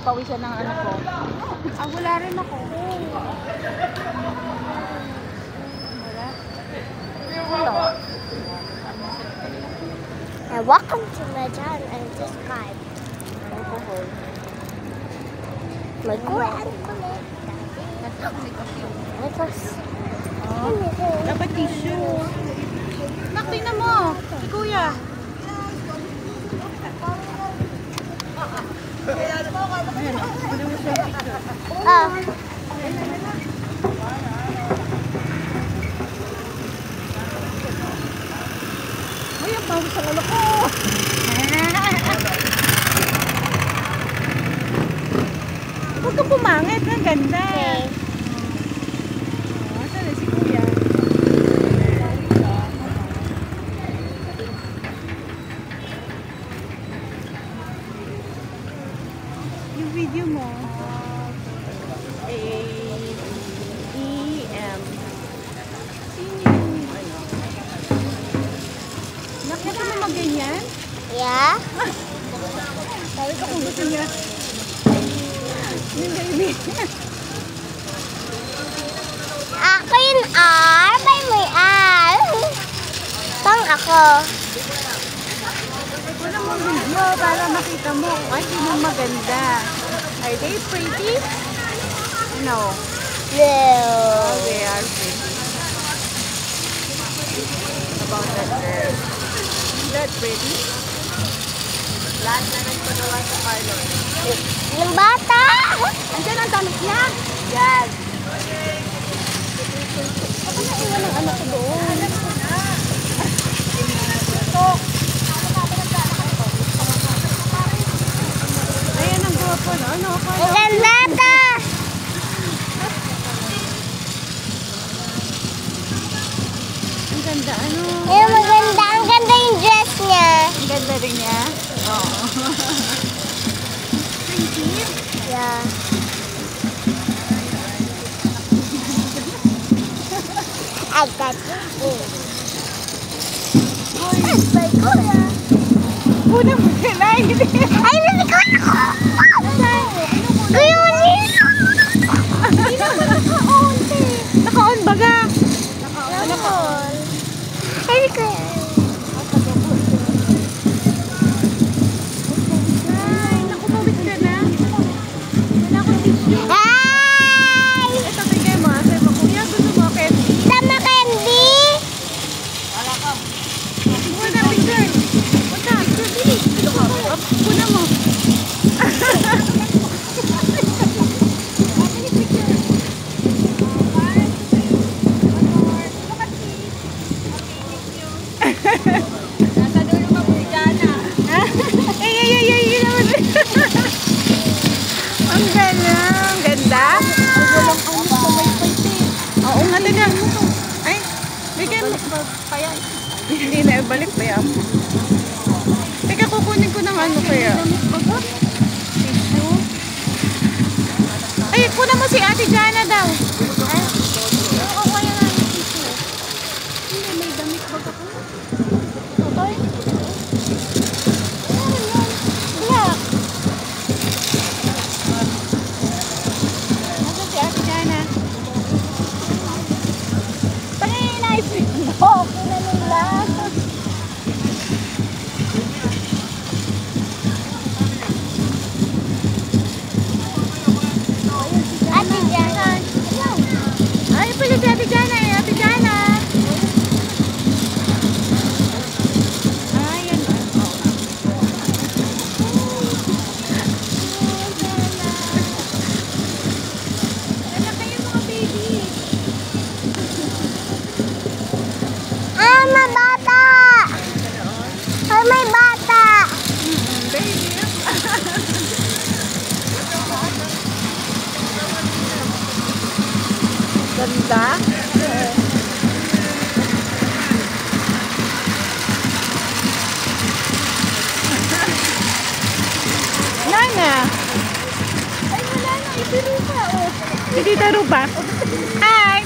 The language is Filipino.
makapawisan ng ano ko. Ah, wala rin ako. Wala. Welcome to my channel and subscribe. My grand Dapat tissue. Nak, tingnan mo. Si Kuya. Oh. Ay, ang bago sa lalo ko. Huwag kang pumangit. Ang ganda. Okay. Saan na si Kuya? Yung video mo. A-E-M. Sino yung ano? Nakita mo maganyan? Yeah. Sabi ko kung gusto niya. Yung baby. Ako yung R. May R. Pang ako. Wala mo video para makita mo kung ay sino maganda. Are they pretty? No. No. Oh, they are pretty. About that girl. Is that pretty? Lahat na nagpagawa sa parlor. Yung bata. Andiyan ang damit niya. Yan. Baka naiwan ang anak ko doon. Ayan ang gwapo, no? Ano ako? Ang ganda ta. Ang ganda, ano? Ayun, maganda. Ang ganda yung dress niya. Ang ganda rin niya. Oo. Yeah. I got you. Ay, kuya. Una mo kailangan. Ay, may kuya ko. Kuya, Hindi naman naka-on, te. Naka-on baga. naka-on. Ay, kuya. Ay, naku, mawit ka na. Wala akong tissue. Hi! Ito, tigay mo. Sabi mo, kuya, gusto mo candy? Sama candy? Muna, picture. Punta, picture, bilis. Ito ka. Kuna mo. Nasa dulo ka po, Jana. Ay, naman. Ang ganda. Ang ganda. Oo nga, taga. Ay, bigyan mo. Hindi na, balik pa yan. Teka, kukunin ko ng ano kaya. Tissue. Ay, kunan mo si Ate Jana daw. Ako kaya nga yung tissue. Hindi, may damit ba ako? Okay. Yeah. Nasaan si Ate Jana? Pangingin mo. Kinanong lang. Ate Jana. Ay, pala si Ate Jana eh. Ate Jana. Ay, yan. Anak kayo mga baby. Ah, may bata! Ay, may bata! Baby. Ganda. Nana. Ay, wala na. Itirupa, oh. Si Tita Rupa. Hi.